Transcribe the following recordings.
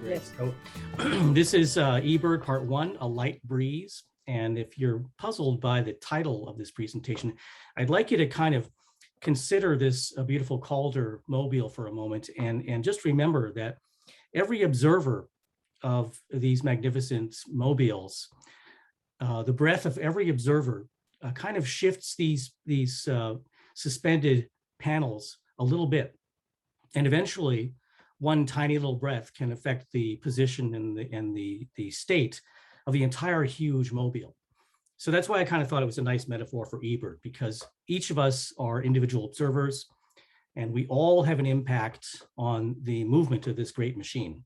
Great. Yes. So this is Ebird Part 1, A Light Breeze. And if you're puzzled by the title of this presentation, I'd like you to kind of consider this beautiful Calder mobile for a moment and just remember that every observer of these magnificent mobiles, the breath of every observer kind of shifts these suspended panels a little bit. And eventually, one tiny little breath can affect the position and the state of the entire huge mobile. So that's why I kind of thought it was a nice metaphor for Ebird, because each of us are individual observers, and we all have an impact on the movement of this great machine.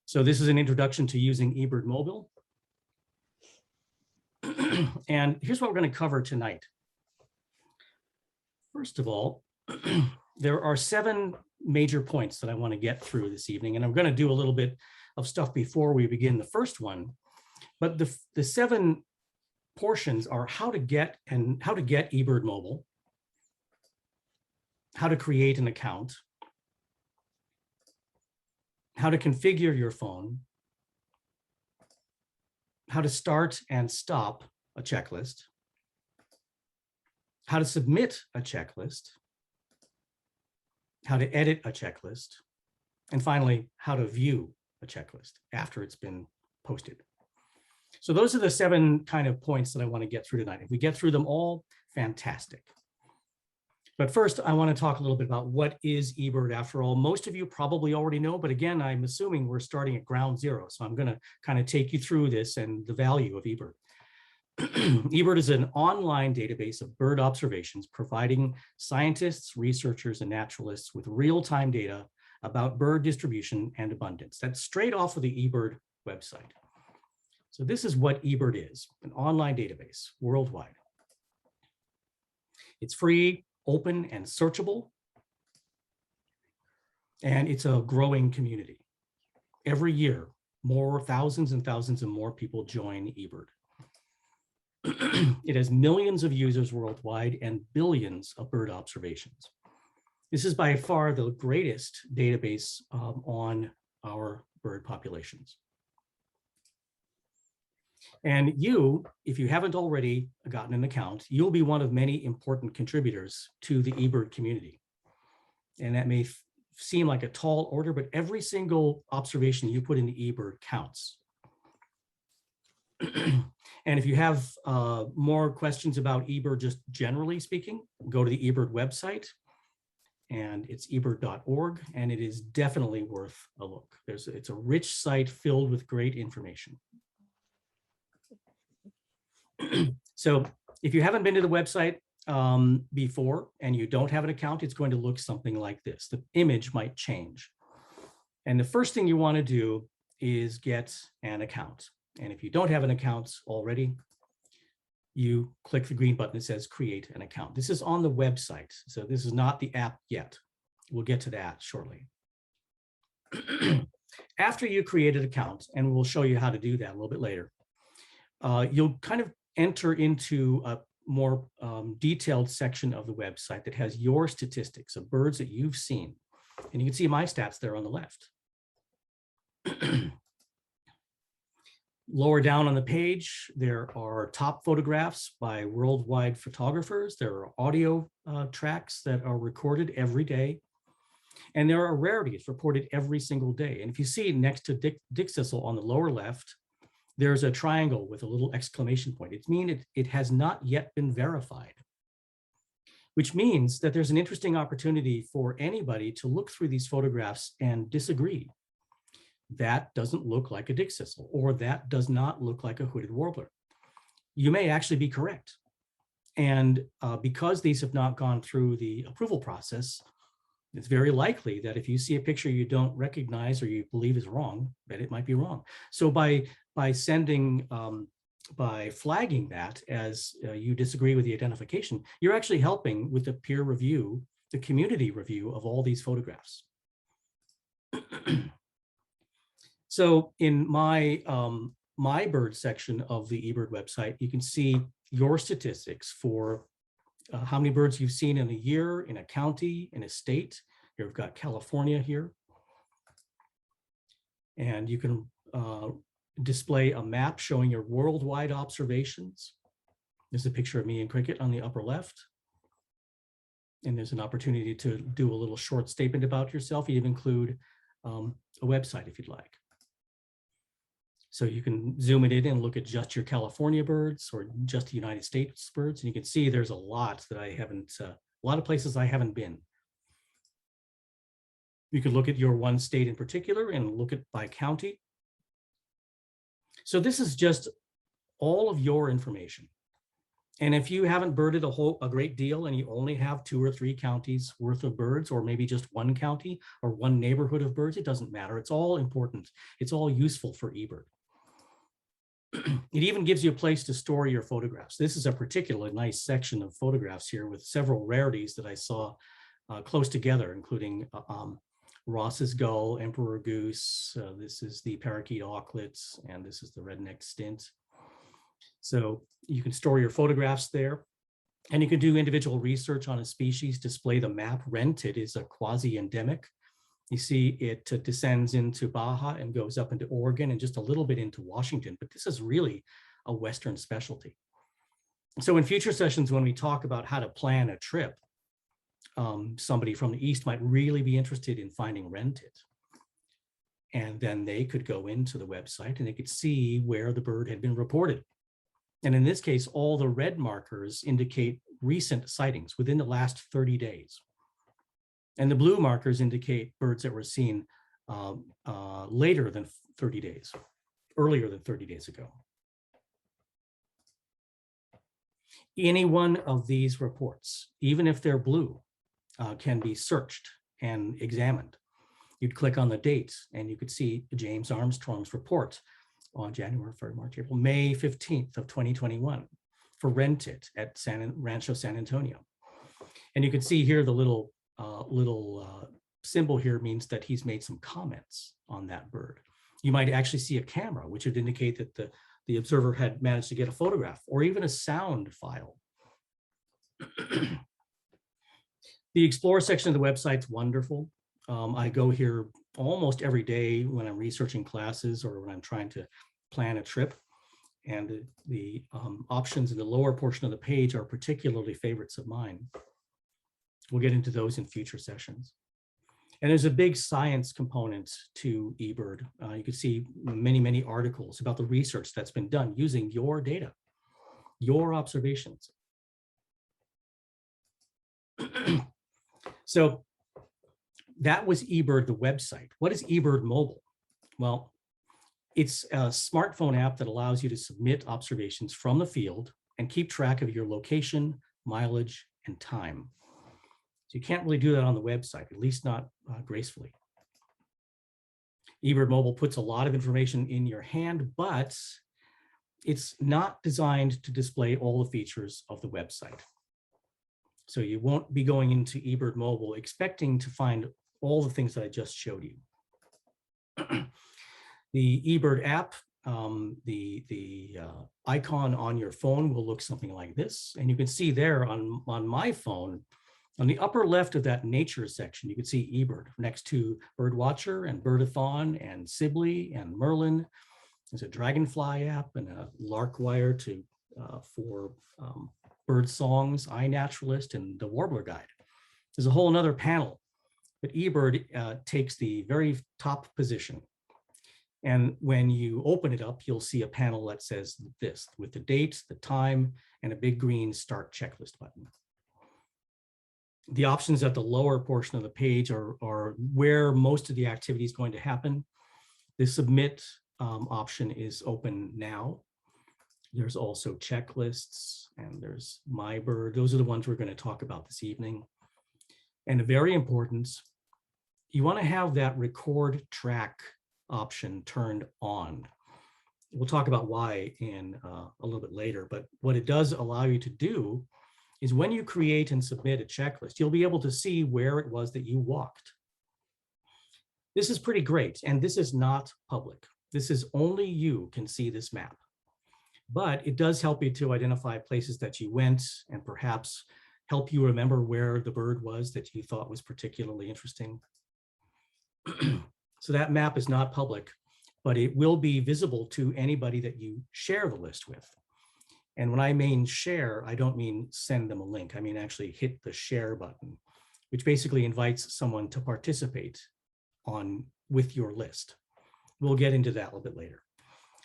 So this is an introduction to using Ebird Mobile. And here's what we're going to cover tonight. First of all, there are 7 major points that I want to get through this evening, and I'm going to do a little bit of stuff before we begin the first one. But the 7 portions are how to get Ebird Mobile, how to create an account, how to configure your phone, how to start and stop a checklist, how to submit a checklist, how to edit a checklist, and finally, how to view a checklist after it's been posted. So those are the 7 kind of points that I want to get through tonight. If we get through them all, fantastic. But first, I want to talk a little bit about what is Ebird after all. Most of you probably already know, but again, I'm assuming we're starting at ground zero. So I'm going to kind of take you through this and the value of Ebird. Ebird is an online database of bird observations, providing scientists, researchers, and naturalists with real-time data about bird distribution and abundance. That's straight off of the Ebird website. So this is what Ebird is, an online database worldwide. It's free, open, and searchable. And it's a growing community. Every year, thousands and thousands of more people join Ebird. It has millions of users worldwide and billions of bird observations. This is by far the greatest database on our bird populations. And you, if you haven't already gotten an account, you'll be one of many important contributors to the Ebird community. And that may seem like a tall order, but every single observation you put into Ebird counts. And if you have more questions about Ebird, just generally speaking, go to the Ebird website, and it's ebird.org, and it is definitely worth a look. It's a rich site filled with great information. So if you haven't been to the website before and you don't have an account, it's going to look something like this. The image might change. And the first thing you want to do is get an account. And if you don't have an account already, you click the green button that says create an account. This is on the website. So this is not the app yet. We'll get to that shortly. After you create an account, and we'll show you how to do that a little bit later, you'll kind of enter into a more detailed section of the website that has your statistics of birds that you've seen. And you can see my stats there on the left. Lower down on the page, there are top photographs by worldwide photographers. There are audio tracks that are recorded every day. And there are rarities reported every single day. And if you see next to Dixisel on the lower left, there's a triangle with a little exclamation point. It means it has not yet been verified, which means that there's an interesting opportunity for anybody to look through these photographs and disagree. That doesn't look like a Dixisel, or that does not look like a hooded warbler. You may actually be correct. And because these have not gone through the approval process, it's very likely that if you see a picture you don't recognize or you believe is wrong, that it might be wrong. So by flagging that as you disagree with the identification, you're actually helping with the peer review, the community review of all these photographs. So in my bird section of the Ebird website, you can see your statistics for how many birds you've seen in a year, in a county, in a state. Here we've got California here. And you can display a map showing your worldwide observations. There's a picture of me and cricket on the upper left. And there's an opportunity to do a little short statement about yourself. You even include a website if you'd like. So you can zoom it in and look at just your California birds or just the United States birds. And you can see there's a lot that I haven't, a lot of places I haven't been. You could look at your one state in particular and look at by county. So this is just all of your information. And if you haven't birded a great deal and you only have 2 or 3 counties worth of birds, or maybe just 1 county or 1 neighborhood of birds, it doesn't matter. It's all important. It's all useful for eBird. It even gives you a place to store your photographs. This is a particularly nice section of photographs here with several rarities that I saw close together, including Ross's gull, emperor goose. This is the parakeet auklets, and this is the red-necked stint. So you can store your photographs there, and you can do individual research on a species, display the map. Rented is a quasi-endemic. You see it descends into Baja and goes up into Oregon and just a little bit into Washington, but this is really a Western specialty. So in future sessions, when we talk about how to plan a trip, somebody from the East might really be interested in finding rented. And then they could go into the website and they could see where the bird had been reported. And in this case, all the red markers indicate recent sightings within the last 30 days. And the blue markers indicate birds that were seen later than 30 days, earlier than 30 days ago. Any one of these reports, even if they're blue, can be searched and examined. You'd click on the date and you could see James Armstrong's report on January, February, March, April, May 15th of 2021 for rented at Rancho San Antonio. And you can see here the little symbol here means that he's made some comments on that bird. You might actually see a camera, which would indicate that the observer had managed to get a photograph or even a sound file. The Explore section of the website's wonderful. I go here almost every day when I'm researching classes or when I'm trying to plan a trip. And the options in the lower portion of the page are particularly favorites of mine. We'll get into those in future sessions. And there's a big science component to eBird. You can see many, many articles about the research that's been done using your data, your observations. So that was eBird, the website. What is eBird Mobile? Well, it's a smartphone app that allows you to submit observations from the field and keep track of your location, mileage, and time. So you can't really do that on the website, at least not gracefully. eBird Mobile puts a lot of information in your hand, but it's not designed to display all the features of the website. So you won't be going into eBird Mobile expecting to find all the things that I just showed you. The eBird app, the icon on your phone will look something like this. And you can see there on my phone, on the upper left of that nature section, you can see eBird next to Birdwatcher and Birdathon and Sibley and Merlin. There's a Dragonfly app and a Larkwire for bird songs, iNaturalist, and the Warbler Guide. There's a whole other panel, but eBird takes the very top position. And when you open it up, you'll see a panel that says this, with the date, the time, and a big green Start Checklist button. The options at the lower portion of the page are where most of the activity is going to happen. The Submit option is open now. There's also checklists, and there's My Bird. Those are the ones we're going to talk about this evening. And very important, you want to have that record track option turned on. We'll talk about why in a little bit later, but what it does allow you to do is when you create and submit a checklist, you'll be able to see where it was that you walked. This is pretty great, and this is not public. This is only you can see this map. But it does help you to identify places that you went and perhaps help you remember where the bird was that you thought was particularly interesting. So that map is not public. but it will be visible to anybody that you share the list with. And when I mean share, I don't mean send them a link. I mean actually hit the share button, which basically invites someone to participate with your list. We'll get into that a little bit later.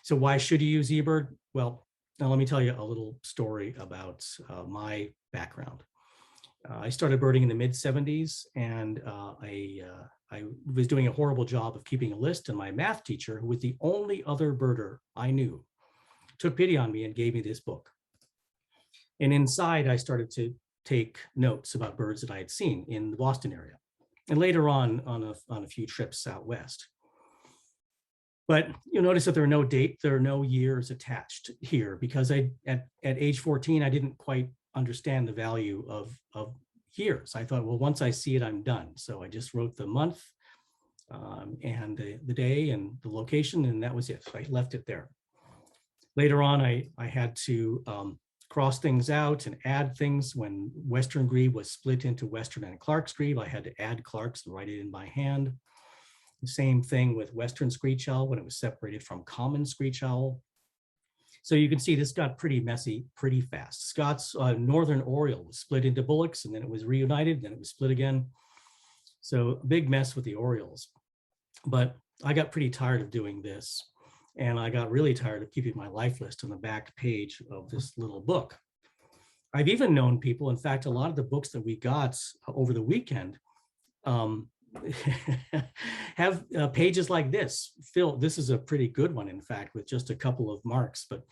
So why should you use Ebird? Well, now let me tell you a little story about my background. I started birding in the mid-70s, and I was doing a horrible job of keeping a list, and my math teacher, who was the only other birder I knew, took pity on me and gave me this book. And inside, I started to take notes about birds that I had seen in the Boston area, and later on a few trips out west. But you'll notice that there are no years attached here, because at age 14, I didn't quite understand the value of years. I thought, well, once I see it, I'm done. So I just wrote the month and the day and the location, and that was it. So I left it there. Later on, I had to cross things out and add things. When Western grebe was split into Western and Clark's grebe, I had to add Clark's and write it in by hand. The same thing with Western screech owl when it was separated from common screech owl. So you can see this got pretty messy pretty fast. Scott's northern oriole was split into bullocks, and then it was reunited, then it was split again. So a big mess with the orioles. But I got pretty tired of doing this, and I got really tired of keeping my life list on the back page of this little book. I've even known people, in fact, a lot of the books that we got over the weekend have pages like this. This is a pretty good one, in fact, with just a couple of marks, but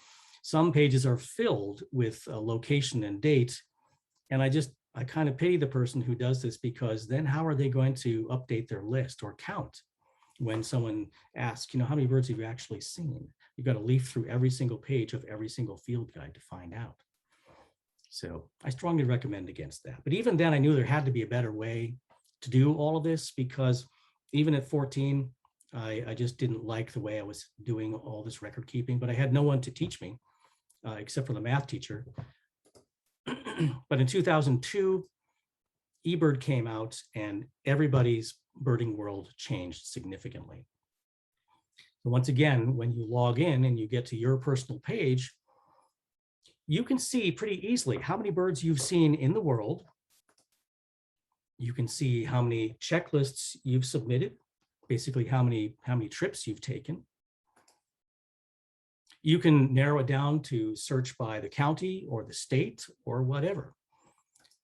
some pages are filled with location and date. And I kind of pity the person who does this, because then how are they going to update their list or count when someone asks, how many birds have you actually seen? You've got to leaf through every single page of every single field guide to find out. So I strongly recommend against that. But even then, I knew there had to be a better way to do all of this, because even at 14, I just didn't like the way I was doing all this record keeping, but I had no one to teach me except for the math teacher. But in 2002, Ebird came out, and everybody's birding world changed significantly. So once again, when you log in and you get to your personal page, you can see pretty easily how many birds you've seen in the world. You can see how many checklists you've submitted, basically how many trips you've taken. You can narrow it down to search by the county or the state or whatever.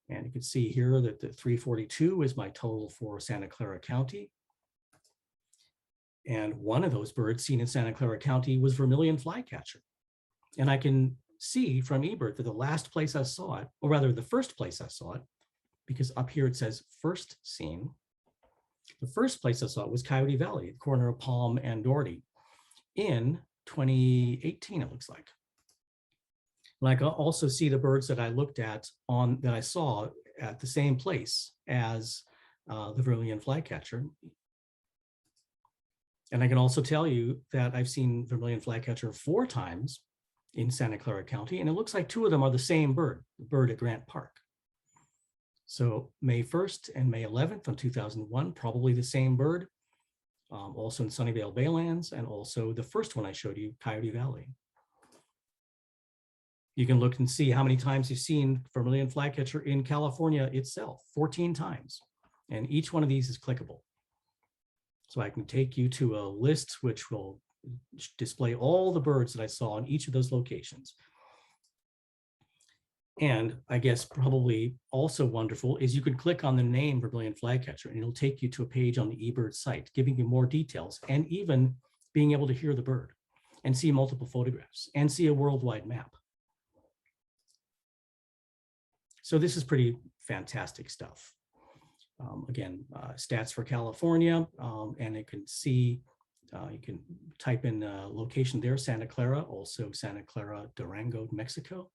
And you can see here that the 342 is my total for Santa Clara County. And one of those birds seen in Santa Clara County was vermilion flycatcher. And I can see from Ebird that the last place I saw it, or rather the first place I saw it, because up here it says first seen. The first place I saw it was Coyote Valley, at the corner of Palm and Doherty in 2018, it looks like. And I can also see the birds that I looked at that I saw at the same place as the vermilion flycatcher. And I can also tell you that I've seen vermilion flycatcher 4 times in Santa Clara County, and it looks like 2 of them are the same bird, the bird at Grant Park. So May 1st and May 11th of 2001, probably the same bird, also in Sunnyvale Baylands, and also the first one I showed you, Coyote Valley. You can look and see how many times you've seen vermilion flycatcher in California itself, 14 times. And each one of these is clickable. So I can take you to a list which will display all the birds that I saw in each of those locations. And I guess probably also wonderful is you can click on the name vermilion flycatcher, and it'll take you to a page on the Ebird site, giving you more details, and even being able to hear the bird and see multiple photographs and see a worldwide map. So this is pretty fantastic stuff. Again, stats for California, and it can see, you can type in location there, Santa Clara, also Santa Clara, Durango, Mexico.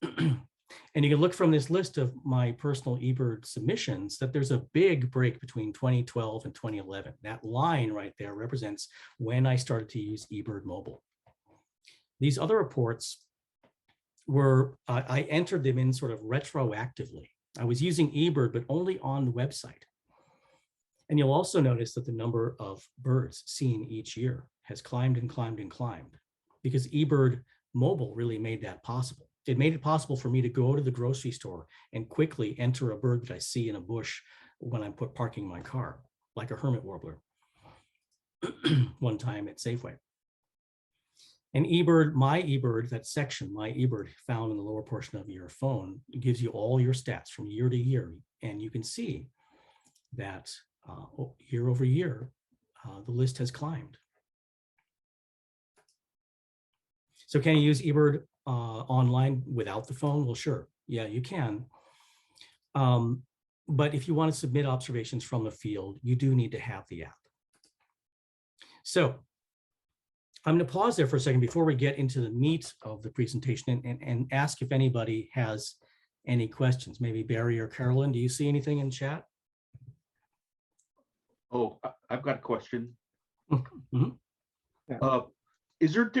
And you can look from this list of my personal Ebird submissions that there's a big break between 2012 and 2011. That line right there represents when I started to use Ebird Mobile. These other reports were, I entered them in sort of retroactively. I was using Ebird, but only on the website. And you'll also notice that the number of birds seen each year has climbed and climbed and climbed, because eBird mobile really made that possible. It made it possible for me to go to the grocery store and quickly enter a bird that I see in a bush when I'm parking my car, like a hermit warbler one time at Safeway. And eBird, my eBird, that section, my eBird found in the lower portion of your phone, gives you all your stats from year to year. And you can see that year over year, the list has climbed. So can you use eBird online without the phone? Well, sure. Yeah, you can. But if you want to submit observations from the field, you do need to have the app. So I'm going to pause there for a second before we get into the meat of the presentation and ask if anybody has any questions. Maybe Barry or Carolyn, do you see anything in chat? Oh, I've got a question. Mm-hmm. Is there,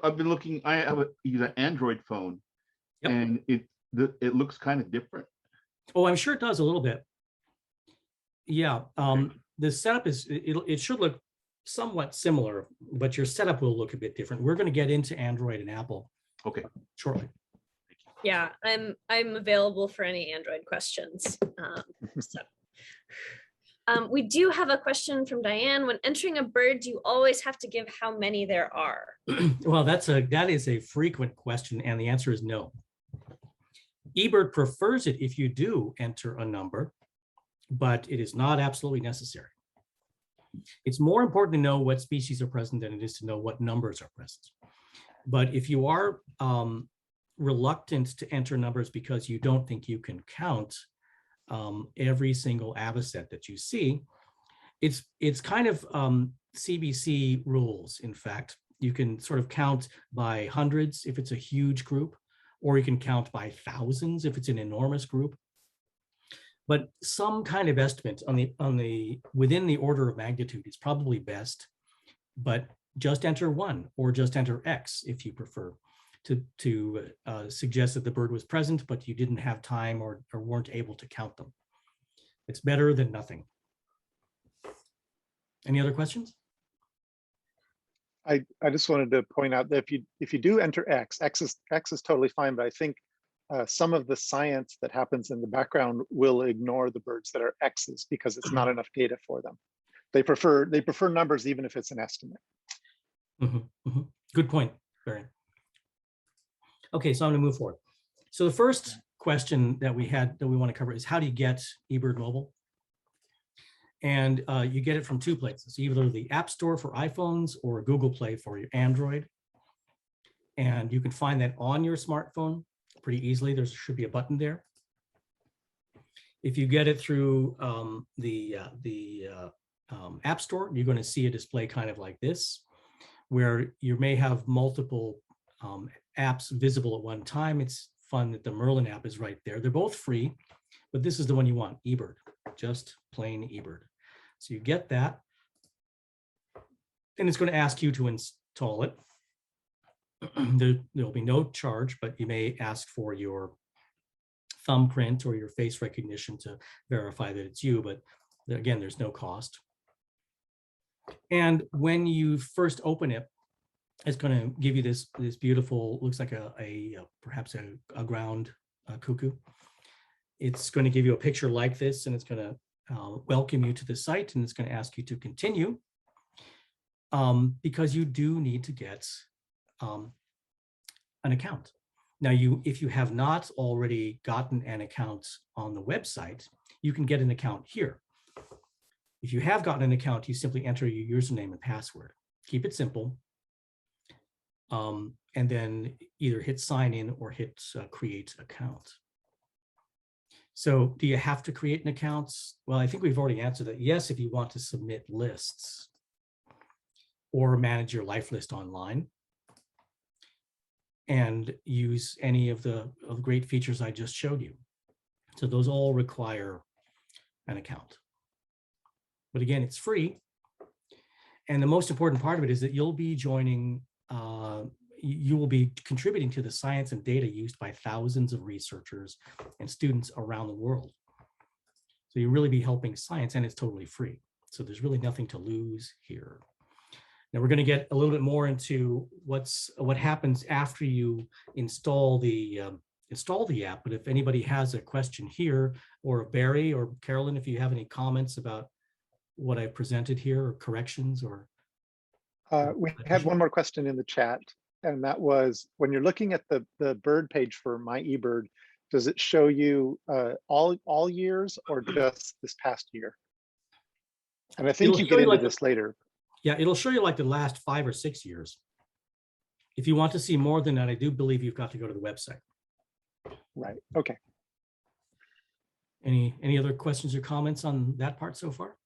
I've been looking, I have an Android phone, yep. And it looks kind of different. Oh, I'm sure it does a little bit. Yeah, the setup is, it should look somewhat similar, but your setup will look a bit different. We're going to get into Android and Apple shortly. Yeah, I'm available for any Android questions. We do have a question from Diane. When entering a bird, do you always have to give how many there are? Well, that is a frequent question, and the answer is no. eBird prefers it if you do enter a number, but it is not absolutely necessary. It's more important to know what species are present than it is to know what numbers are present. But if you are reluctant to enter numbers because you don't think you can count every single avocet that you see, it's kind of CBC rules. In fact, you can sort of count by hundreds if it's a huge group, or you can count by thousands if it's an enormous group. But some kind of estimate within the order of magnitude is probably best. But just enter 1 or just enter X if you prefer to suggest that the bird was present, but you didn't have time or weren't able to count them. It's better than nothing. Any other questions? I just wanted to point out that if you do enter X is totally fine, but I think some of the science that happens in the background will ignore the birds that are X's because it's not enough data for them. They prefer numbers even if it's an estimate. Good point, Barry. Okay, so I'm going to move forward. So the first question that we want to cover is, how do you get eBird Mobile? And you get it from 2 places, either the App Store for iPhones or Google Play for your Android. And you can find that on your smartphone pretty easily. There should be a button there. If you get it through the App Store, you're going to see a display kind of like this, where you may have multiple apps visible at one time. It's fun that the Merlin app is right there. They're both free, but this is the one you want, eBird, just plain eBird. So you get that, and it's going to ask you to install it. There'll be no charge, but you may ask for your thumbprint or your face recognition to verify that it's you, but again, there's no cost. And when you first open it, it's going to give you this beautiful, looks like perhaps a ground cuckoo. It's going to give you a picture like this, and it's going to welcome you to the site, and it's going to ask you to continue because you do need to get an account. Now, if you have not already gotten an account on the website, you can get an account here. If you have gotten an account, you simply enter your username and password. Keep it simple. And then either hit sign in or hit create account. So do you have to create an account? Well, I think we've already answered that. Yes, if you want to submit lists or manage your life list online and use any of the great features I just showed you. So those all require an account. But again, it's free. And the most important part of it is that you'll be joining, you will be contributing to the science and data used by thousands of researchers and students around the world. So you'll really be helping science, and it's totally free. So there's really nothing to lose here. Now we're going to get a little bit more into what happens after you install the app. But if anybody has a question here, or Barry or Carolyn, if you have any comments about what I presented here, or corrections, or we had one more question in the chat, and that was, when you're looking at the bird page for my eBird, does it show you all years or just this past year? And I think you get into this later. Yeah, it'll show you like the last 5 or 6 years. If you want to see more than that, I do believe you've got to go to the website. Right. Okay. Any other questions or comments on that part so far?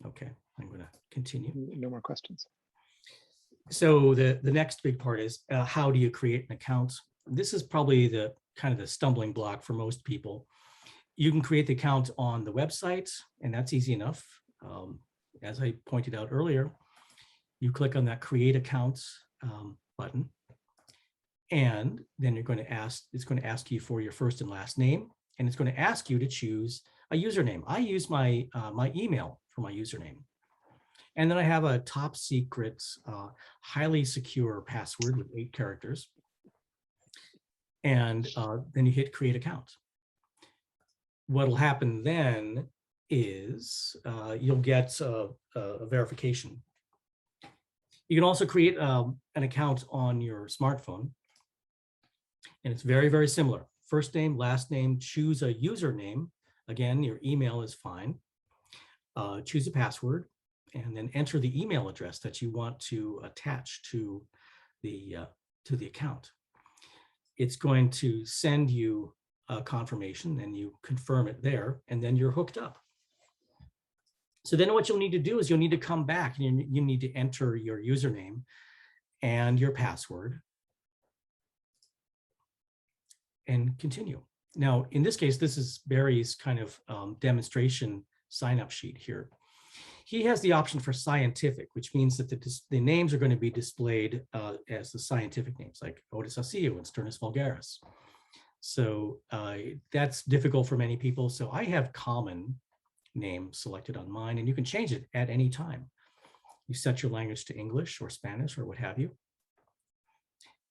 Okay, I'm going to continue. No more questions. So the next big part is how do you create an account? This is probably the kind of the stumbling block for most people. You can create the account on the website, and that's easy enough. As I pointed out earlier, you click on that create account button, and then it's going to ask you for your first and last name, and it's going to ask you to choose a username. I use my email for my username. And then I have a top secret, highly secure password with 8 characters. And then you hit create account. What'll happen then is you'll get a verification. You can also create an account on your smartphone. And it's very, very similar. First name, last name, choose a username. Again, your email is fine. Choose a password, and then enter the email address that you want to attach to the account. It's going to send you a confirmation, and you confirm it there, and then you're hooked up. So then what you'll need to do is you'll need to come back, and you need to enter your username and your password and continue. Now, in this case, this is Barry's kind of demonstration sign-up sheet here. He has the option for scientific, which means that the names are going to be displayed as the scientific names, like Odyssey and Sternus vulgaris. So that's difficult for many people. So I have common name selected on mine, and you can change it at any time. You set your language to English or Spanish or what have you.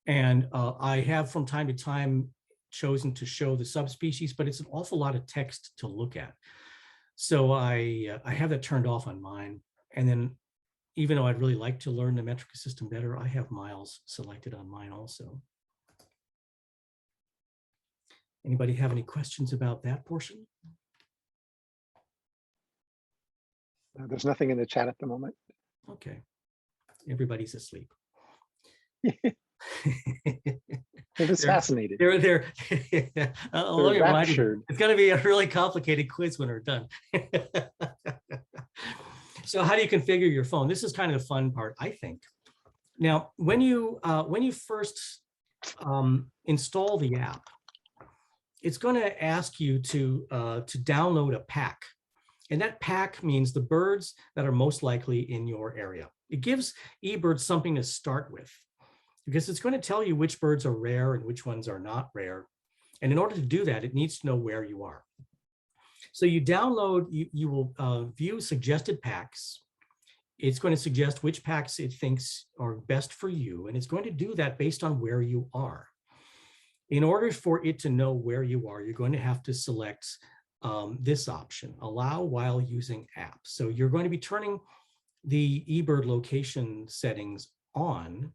And I have from time to time chosen to show the subspecies, but it's an awful lot of text to look at. So I have that turned off on mine. And then even though I'd really like to learn the metric system better, I have miles selected on mine also. Anybody have any questions about that portion? There's nothing in the chat at the moment. Okay. Everybody's asleep. They're just fascinated. They're raptured. It's going to be a really complicated quiz when we're done. So how do you configure your phone? This is kind of the fun part, I think. Now, when you first install the app, it's going to ask you to download a pack. And that pack means the birds that are most likely in your area. It gives eBird something to start with, because it's going to tell you which birds are rare and which ones are not rare. And in order to do that, it needs to know where you are. So you download, you will view suggested packs. It's going to suggest which packs it thinks are best for you. And it's going to do that based on where you are. In order for it to know where you are, you're going to have to select this option, allow while using app. So you're going to be turning the eBird location settings on.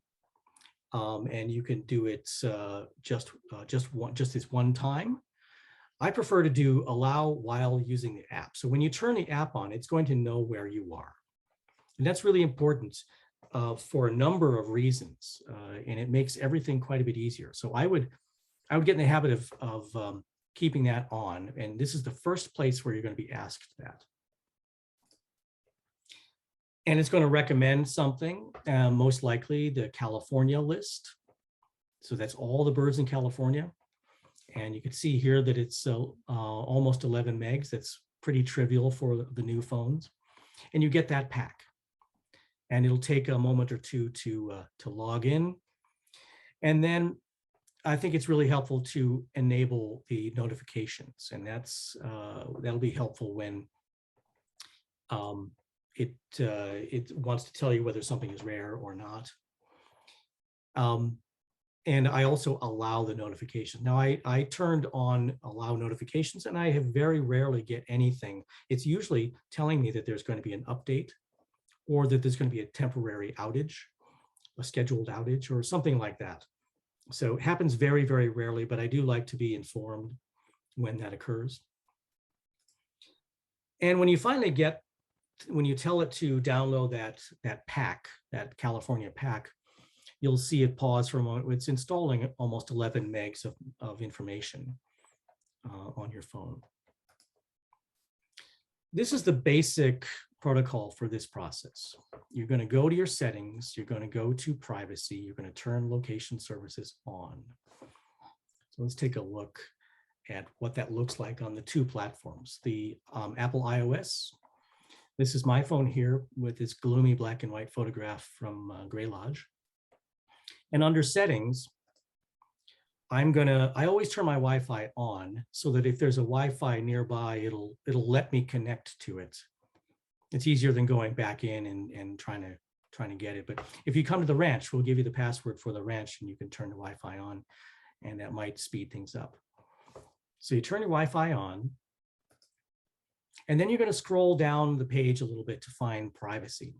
And you can do it just this one time. I prefer to do allow while using the app. So when you turn the app on, it's going to know where you are. And that's really important for a number of reasons. And it makes everything quite a bit easier. So I would get in the habit of keeping that on. And this is the first place where you're going to be asked that. And it's going to recommend something, most likely the California list. So that's all the birds in California. And you can see here that it's almost 11 megs. That's pretty trivial for the new phones. And you get that pack. And it'll take a moment or two to log in. And then I think it's really helpful to enable the notifications. And that'll be helpful when It wants to tell you whether something is rare or not. And I also allow the notification. Now I turned on allow notifications, and I have very rarely get anything. It's usually telling me that there's going to be an update, or that there's going to be a temporary outage, a scheduled outage, or something like that. So it happens very, very rarely, but I do like to be informed when that occurs. And when you finally when you tell it to download that pack, that California pack, you'll see it pause for a moment. It's installing almost 11 megs of information on your phone. This is the basic protocol for this process. You're going to go to your settings, you're going to go to privacy, you're going to turn location services on. So let's take a look at what that looks like on the two platforms. The Apple iOS. This is my phone here with this gloomy black and white photograph from Gray Lodge. And under settings, I always turn my Wi-Fi on so that if there's a Wi-Fi nearby, it'll let me connect to it. It's easier than going back in and trying to get it. But if you come to the ranch, we'll give you the password for the ranch and you can turn the Wi-Fi on, and that might speed things up. So you turn your Wi-Fi on, and then you're going to scroll down the page a little bit to find privacy.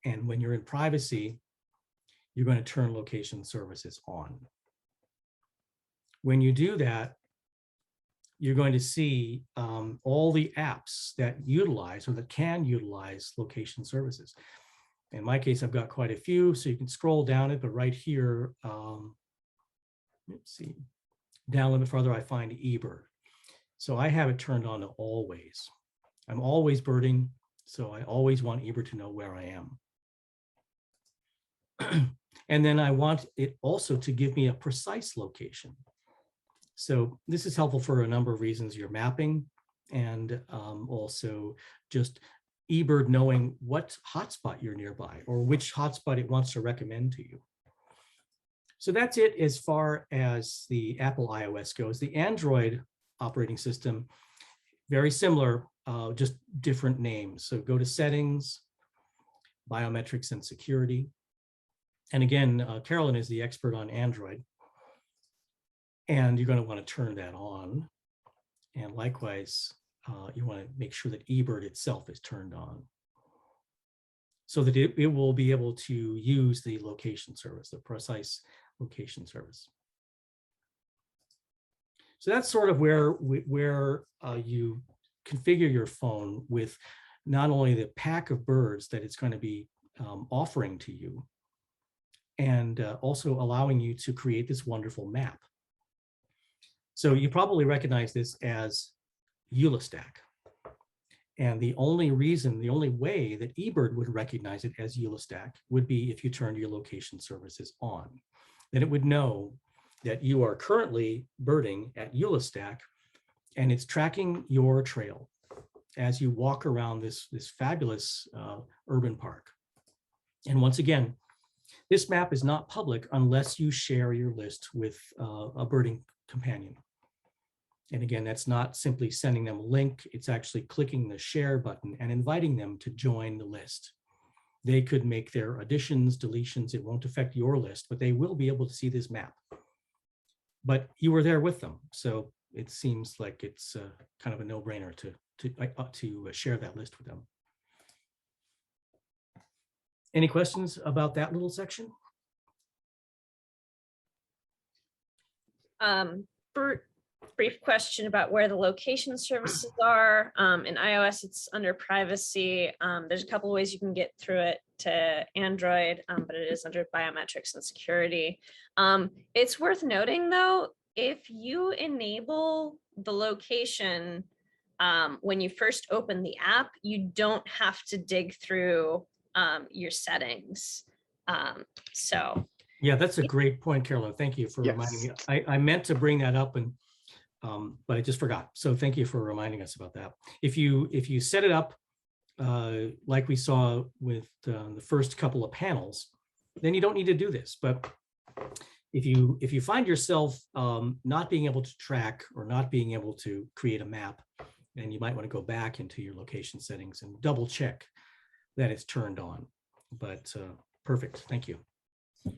And when you're in privacy, you're going to turn location services on. When you do that, you're going to see all the apps that utilize or that can utilize location services. In my case, I've got quite a few, so you can scroll down it, but right here, let's see, down a little bit further, I find Ebird. So I have it turned on to always. I'm always birding, so I always want Ebird to know where I am. And then I want it also to give me a precise location. So this is helpful for a number of reasons. You're mapping, and also just Ebird knowing what hotspot you're nearby or which hotspot it wants to recommend to you. So that's it as far as the Apple iOS goes. The Android operating system, very similar, just different names. So go to settings, biometrics and security. And again, Carolyn is the expert on Android. And you're going to want to turn that on. And likewise, you want to make sure that Ebird itself is turned on so that it will be able to use the location service, the precise location service. So that's sort of where you configure your phone with not only the pack of birds that it's going to be offering to you, and also allowing you to create this wonderful map. So you probably recognize this as Eulastack. And the only way that Ebird would recognize it as Eulastack would be if you turned your location services on. Then it would know that you are currently birding at Eulastack, and it's tracking your trail as you walk around this fabulous urban park. And once again, this map is not public unless you share your list with a birding companion. And again, that's not simply sending them a link, it's actually clicking the share button and inviting them to join the list. They could make their additions, deletions, it won't affect your list, but they will be able to see this map. But you were there with them, so it seems like it's kind of a no-brainer to share that list with them. Any questions about that little section? Brief question about where the location services are. In iOS, it's under privacy. There's a couple of ways you can get through it to Android, but it is under biometrics and security. It's worth noting, though, if you enable the location when you first open the app, you don't have to dig through your settings. Yeah, that's a great point, Carolyn. Thank you for reminding me. I meant to bring that up, and but I just forgot. So thank you for reminding us about that. If you set it up like we saw with the first couple of panels, then you don't need to do this. But if you find yourself not being able to track or not being able to create a map, And you might want to go back into your location settings and double check that it's turned on. But perfect, thank you.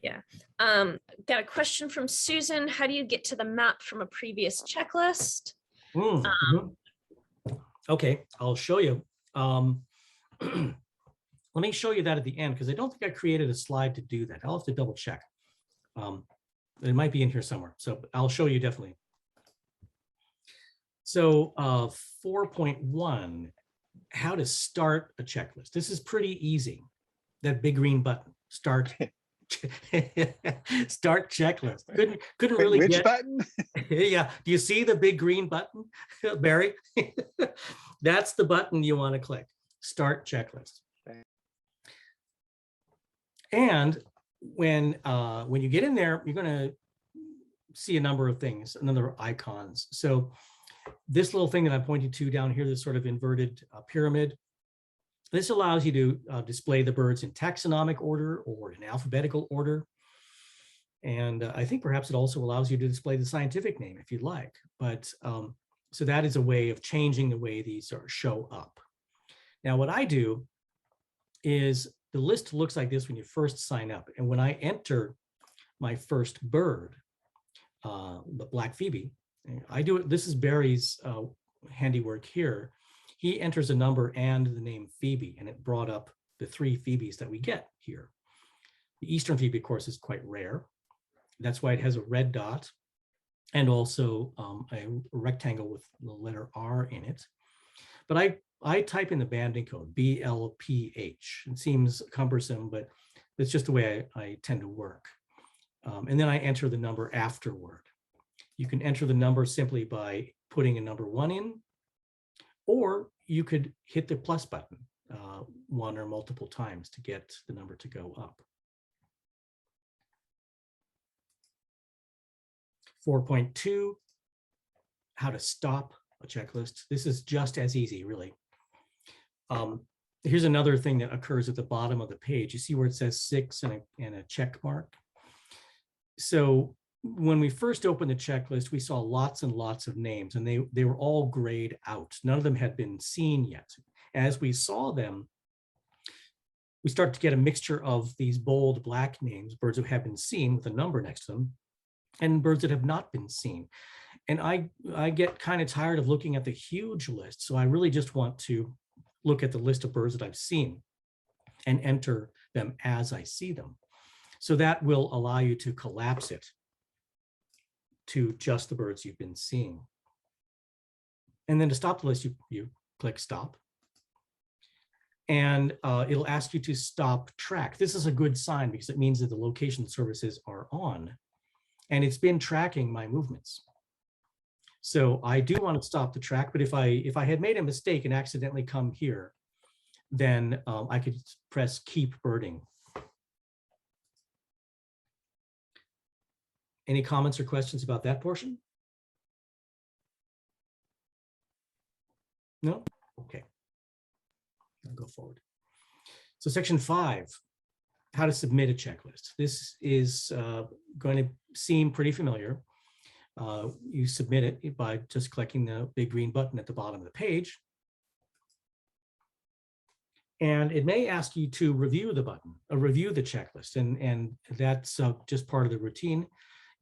Yeah. Got a question from Susan. How do you get to the map from a previous checklist? Mhm. Okay, I'll show you. Let me show you that at the end, because I don't think I created a slide to do that. I'll have to double check. It might be in here somewhere, so I'll show you definitely. So 4.1, how to start a checklist. This is pretty easy. That big green button, start. Start checklist. Couldn't Wait, really which get. button? Yeah, do you see the big green button, Barry? That's the button you want to click. Start checklist. And when you get in there, you're going to see a number of things, a number of icons. So this little thing that I'm pointing to down here, this sort of inverted pyramid, this allows you to display the birds in taxonomic order or in alphabetical order. And I think perhaps it also allows you to display the scientific name if you'd like. But so that is a way of changing the way these show up. Now, what I do is the list looks like this when you first sign up. And when I enter my first bird, the Black Phoebe, I do it. This is Barry's handiwork here. He enters a number and the name Phoebe, and it brought up the 3 Phoebes that we get here. The Eastern Phoebe, of course, is quite rare. That's why it has a red dot and also a rectangle with the letter R in it. But I type in the banding code, BLPH. It seems cumbersome, but it's just the way I tend to work. And then I enter the number afterward. You can enter the number simply by putting a number 1 in, or you could hit the plus button 1 or multiple times to get the number to go up. 4.2, how to stop a checklist. This is just as easy, really. Here's another thing that occurs at the bottom of the page. You see where it says 6 and a check mark? So when we first opened the checklist, we saw lots and lots of names, and they were all grayed out. None of them had been seen yet. As we saw them, we start to get a mixture of these bold black names, birds that have been seen with a number next to them, and birds that have not been seen. And I get kind of tired of looking at the huge list. So I really just want to look at the list of birds that I've seen and enter them as I see them. So that will allow you to collapse it to just the birds you've been seeing. And then to stop the list, you click stop. And it'll ask you to stop track. This is a good sign because it means that the location services are on and it's been tracking my movements. So I do want to stop the track, but if I had made a mistake and accidentally come here, then I could press keep birding. Any comments or questions about that portion? No? Okay. I'll go forward. So section 5, how to submit a checklist. This is going to seem pretty familiar. You submit it by just clicking the big green button at the bottom of the page. And it may ask you to review the button, review the checklist, and that's just part of the routine.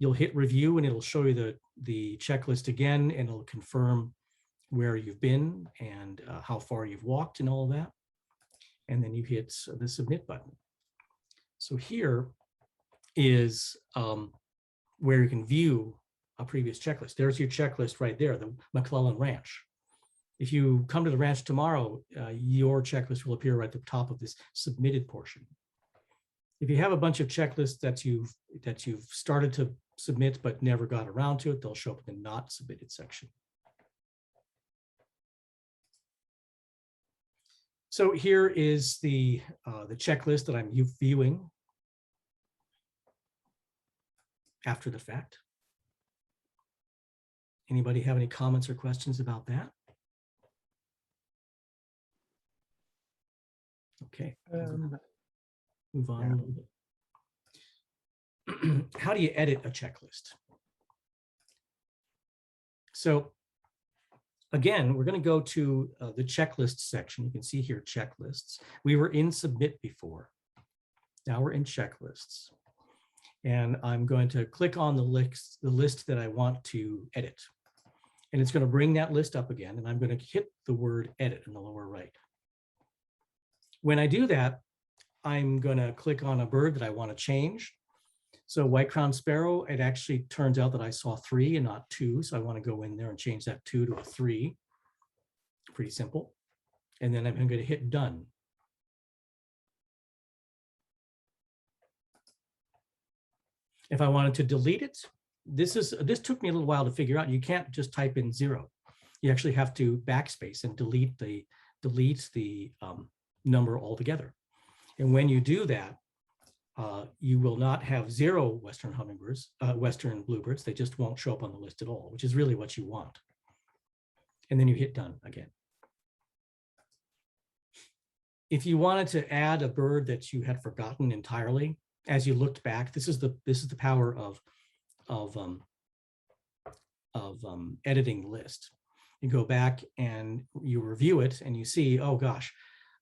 You'll hit review and it'll show you the checklist again, and it'll confirm where you've been and how far you've walked and all of that. And then you hit the submit button. So here is where you can view a previous checklist. There's your checklist right there, the McClellan Ranch. If you come to the ranch tomorrow, your checklist will appear right at the top of this submitted portion. If you have a bunch of checklists that you've started to submit but never got around to it, they'll show up in the not submitted section. So here is the checklist that I'm viewing after the fact. Anybody have any comments or questions about that? Okay, move on a little bit. How do you edit a checklist? So Again, we're going to go to the checklist section. You can see here checklists. We were in submit before. Now we're in checklists. And I'm going to click on the list that I want to edit. And it's going to bring that list up again. And I'm going to hit the word edit in the lower right. When I do that, I'm going to click on a bird that I want to change. So white-crowned sparrow, it actually turns out that I saw 3 and not 2. So I want to go in there and change that 2 to a 3. Pretty simple. And then I'm going to hit done. If I wanted to delete it, this took me a little while to figure out. You can't just type in 0. You actually have to backspace and delete the number altogether. And when you do that, you will not have 0 Western hummingbirds, Western bluebirds. They just won't show up on the list at all, which is really what you want. And then you hit done again. If you wanted to add a bird that you had forgotten entirely, as you looked back, this is the power of editing list. You go back and you review it and you see, oh gosh,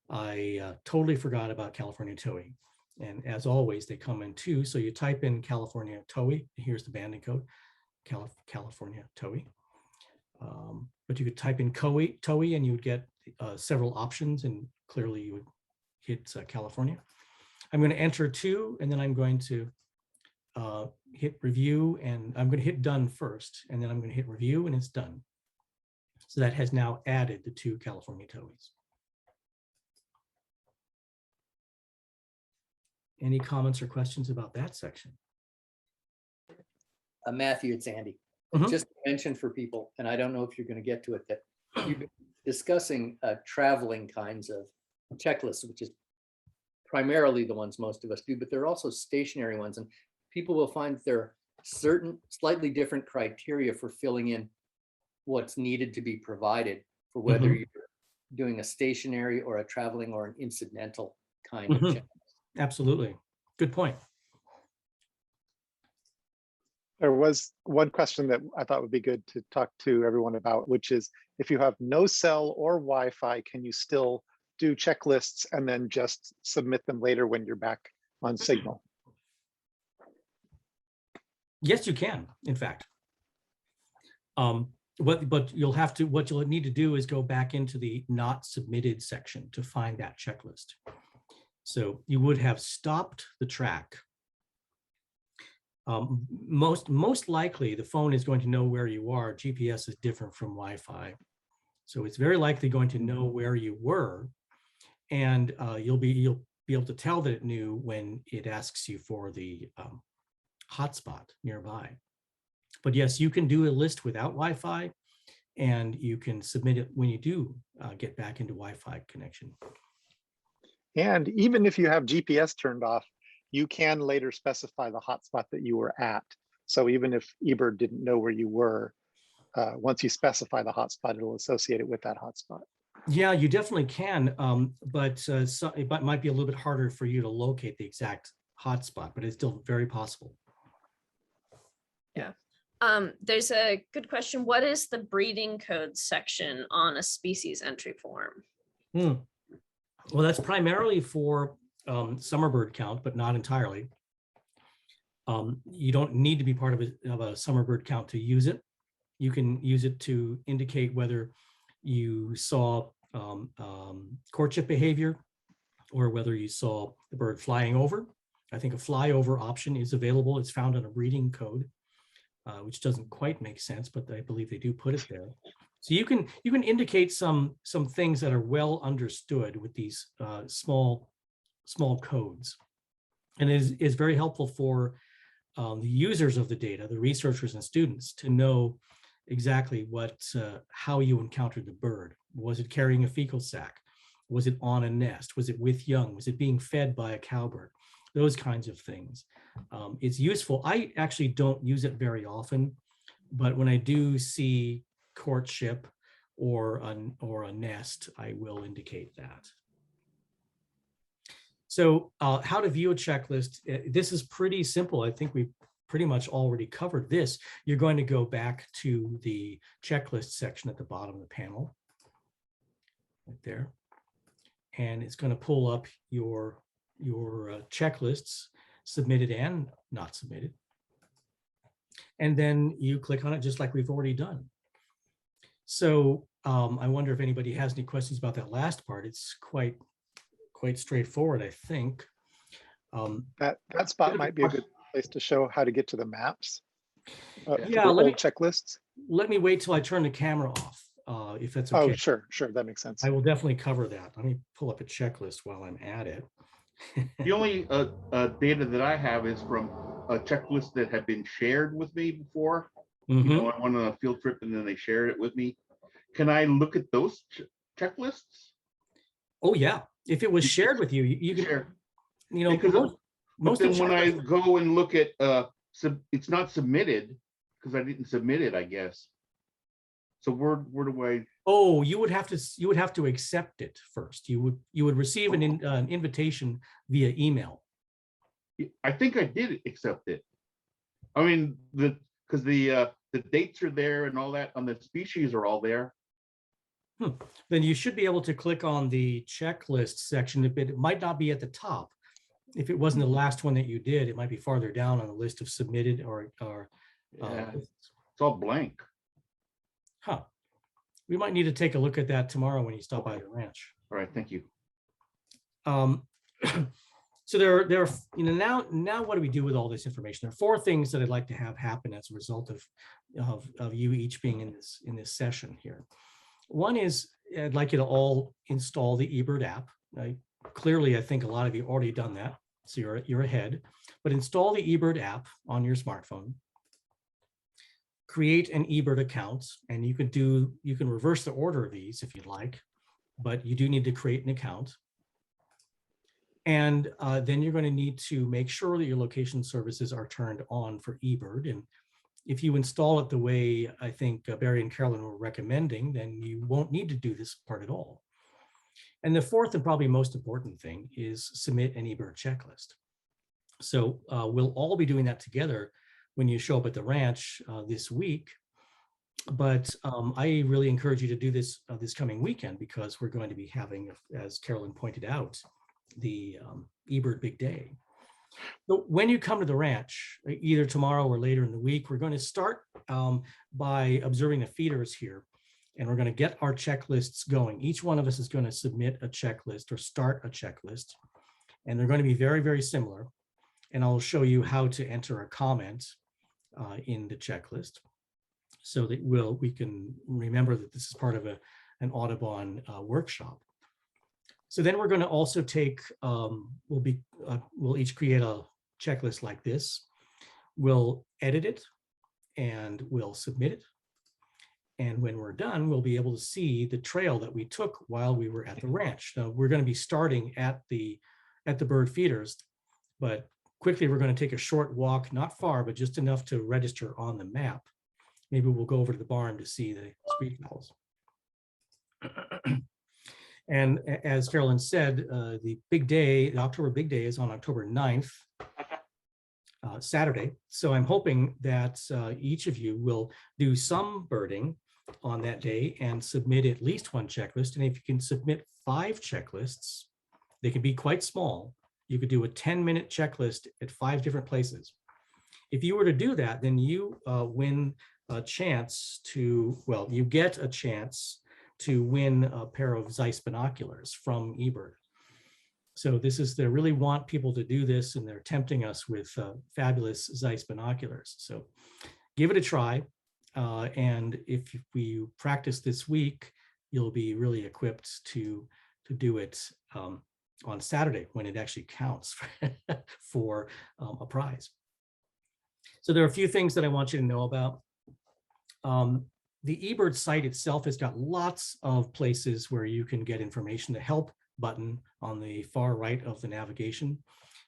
I totally forgot about California towhee. And as always, they come in 2. So you type in California towhee. Here's the banding code, California towhee. But you could type in towhee and you would get several options, and clearly you would hit California. I'm going to enter 2, and then I'm going to hit review, and I'm going to hit done first, and then I'm going to hit review, and it's done. So that has now added the 2 California towhees. Any comments or questions about that section? Matthew, it's Andy. Mhm. Just to mention for people, and I don't know if you're going to get to it, that you've been discussing traveling kinds of checklists, which is primarily the ones most of us do, but there are also stationary ones, and people will find that there are certain slightly different criteria for filling in what's needed to be provided for whether you're doing a stationary or a traveling or an incidental kind of check. Absolutely. Good point. There was one question that I thought would be good to talk to everyone about, which is if you have no cell or Wi-Fi, can you still do checklists and then just submit them later when you're back on signal? Yes, you can, in fact. But you'll have to, what you'll need to do is go back into the not submitted section to find that checklist. So you would have stopped the track. Most likely the phone is going to know where you are. GPS is different from Wi-Fi. So it's very likely going to know where you were, and you'll be able to tell that it knew when it asks you for the hotspot nearby. But yes, you can do a list without Wi-Fi, and you can submit it when you do get back into Wi-Fi connection. And even if you have GPS turned off, you can later specify the hotspot that you were at. So even if Ebird didn't know where you were, once you specify the hotspot, it'll associate it with that hotspot. Yeah, you definitely can, but it might be a little bit harder for you to locate the exact hotspot, but it's still very possible. Yeah. There's a good question. What is the breeding code section on a species entry form? Well, that's primarily for summer bird count, but not entirely. You don't need to be part of a summer bird count to use it. You can use it to indicate whether you saw courtship behavior or whether you saw the bird flying over. I think a flyover option is available. It's found on a breeding code, which doesn't quite make sense, but I believe they do put it there. So you can indicate some things that are well understood with these small codes, and it is very helpful for the users of the data, the researchers and students, to know exactly how you encountered the bird. Was it carrying a fecal sac? Was it on a nest? Was it with young? Was it being fed by a cowbird? Those kinds of things. It's useful. I actually don't use it very often, but when I do see courtship or a nest, I will indicate that. So how to view a checklist. This is pretty simple. I think we pretty much already covered this. You're going to go back to the checklist section at the bottom of the panel, right there. And it's going to pull up your checklists, submitted and not submitted. And then you click on it just like we've already done. So I wonder if anybody has any questions about that last part. It's quite straightforward, I think. That spot might be a good place to show how to get to the maps. Yeah, for old checklists. Let me wait till I turn the camera off, if that's okay. Oh, sure, that makes sense. I will definitely cover that. Let me pull up a checklist while I'm at it. The only data that I have is from a checklist that had been shared with me before. You know, I went on a field trip and then they shared it with me. Can I look at those checklists? Oh yeah, if it was shared with you, you can Share. You know, Because most then of when I go and look at it's not submitted because I didn't submit it, I guess. So where do I? Oh, you would have to accept it first. You would receive an invitation via email. I think I did accept it. I mean, because the dates are there and all that on the species are all there. Then you should be able to click on the checklist section. It might not be at the top. If it wasn't the last one that you did, it might be farther down on the list of submitted or Yeah, it's all blank. Huh. We might need to take a look at that tomorrow when you stop by the ranch. All right, thank you. So there are, you know, now what do we do with all this information? There are 4 things that I'd like to have happen as a result of you each being in this session here. One is I'd like you to all install the Ebird app. Clearly, I think a lot of you already done that, so you're ahead. But install the Ebird app on your smartphone. Create an Ebird account, and you can reverse the order of these if you'd like, but you do need to create an account. And then you're going to need to make sure that your location services are turned on for Ebird. And if you install it the way I think Barry and Carolyn were recommending, then you won't need to do this part at all. And the 4th and probably most important thing is submit an Ebird checklist. So we'll all be doing that together when you show up at the ranch this week. But I really encourage you to do this this coming weekend, because we're going to be having, as Carolyn pointed out, the Ebird Big Day. So when you come to the ranch, either tomorrow or later in the week, we're going to start by observing the feeders here, and we're going to get our checklists going. Each one of us is going to submit a checklist or start a checklist, and they're going to be very, very similar. And I'll show you how to enter a comment in the checklist so that we can remember that this is part of an Audubon workshop. So then we're going to also take, we'll each create a checklist like this. We'll edit it and we'll submit it. And when we're done, we'll be able to see the trail that we took while we were at the ranch. Now we're going to be starting at the bird feeders, but quickly we're going to take a short walk, not far, but just enough to register on the map. Maybe we'll go over to the barn to see the screech owls. And as Carolyn said, the big day, the October Big Day, is on October 9th, Saturday. So I'm hoping that each of you will do some birding on that day and submit at least 1 checklist. And if you can submit 5 checklists, they can be quite small. You could do a 10-minute checklist at 5 different places. If you were to do that, then you win a chance to, well, you get a chance to win a pair of Zeiss binoculars from Ebird. So this is, they really want people to do this, and they're tempting us with fabulous Zeiss binoculars. So give it a try. And if we practice this week, you'll be really equipped to do it on Saturday when it actually counts for a prize. So there are a few things that I want you to know about. The Ebird site itself has got lots of places where you can get information. The help button on the far right of the navigation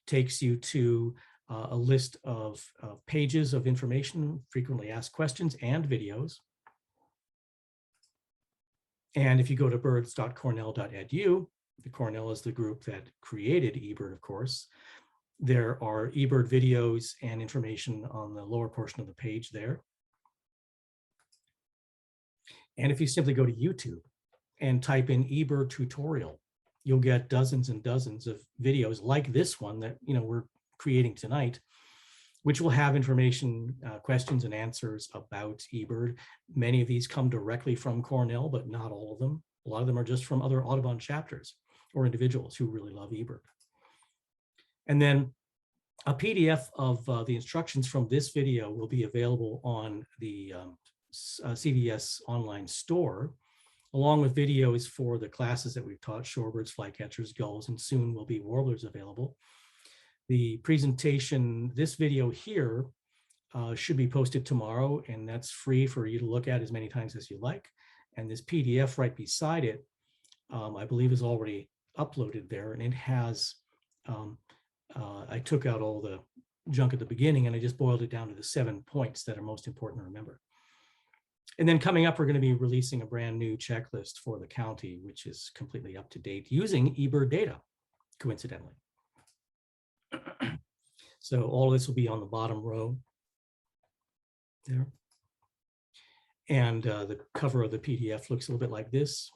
takes you to a list of pages of information, frequently asked questions, and videos. And if you go to birds.cornell.edu, the Cornell is the group that created Ebird, of course, There are Ebird videos and information on the lower portion of the page there. And if you simply go to YouTube and type in Ebird tutorial, you'll get dozens and dozens of videos like this one that we're creating tonight, which will have information, questions and answers about Ebird. Many of these come directly from Cornell, but not all of them. A lot of them are just from other Audubon chapters or individuals who really love Ebird. And then a PDF of the instructions from this video will be available on the CVS online store, along with videos for the classes that we've taught: shorebirds, flycatchers, gulls, and soon will be warblers available. The presentation, this video here, should be posted tomorrow, and that's free for you to look at as many times as you like. And this PDF right beside it, I believe, is already uploaded there, and it has, I took out all the junk at the beginning and I just boiled it down to the 7 points that are most important to remember. And then coming up, we're going to be releasing a brand new checklist for the county, which is completely up to date using Ebird data, coincidentally. So all of this will be on the bottom row there. And the cover of the PDF looks a little bit like this.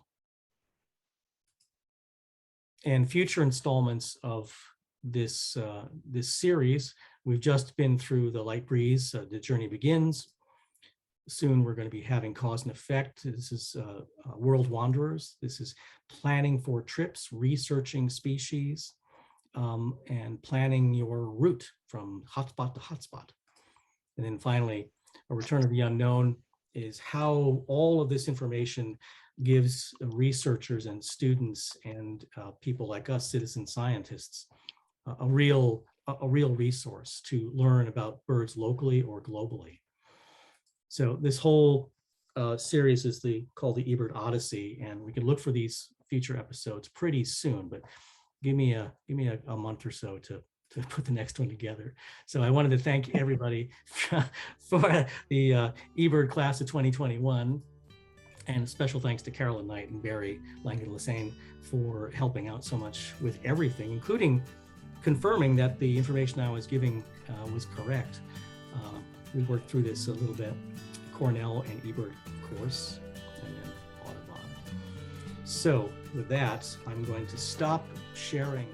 And future installments of this series, we've just been through the Light Breeze, The Journey Begins. Soon we're going to be having Cause and Effect. This is World Wanderers. This is planning for trips, researching species, and planning your route from hotspot to hotspot. And then finally, A Return of the Unknown is how all of this information gives researchers and students and people like us, citizen scientists, a real resource to learn about birds locally or globally. So this whole series is called the Ebird Odyssey, and we can look for these future episodes pretty soon. But give me a month or so to put the next one together. So I wanted to thank everybody for the Ebird class of 2021. And special thanks to Carolyn Knight and Barry Langen-Lassane for helping out so much with everything, including confirming that the information I was giving was correct. We worked through this a little bit, Cornell and Ebird course, and then Audubon. So with that, I'm going to stop sharing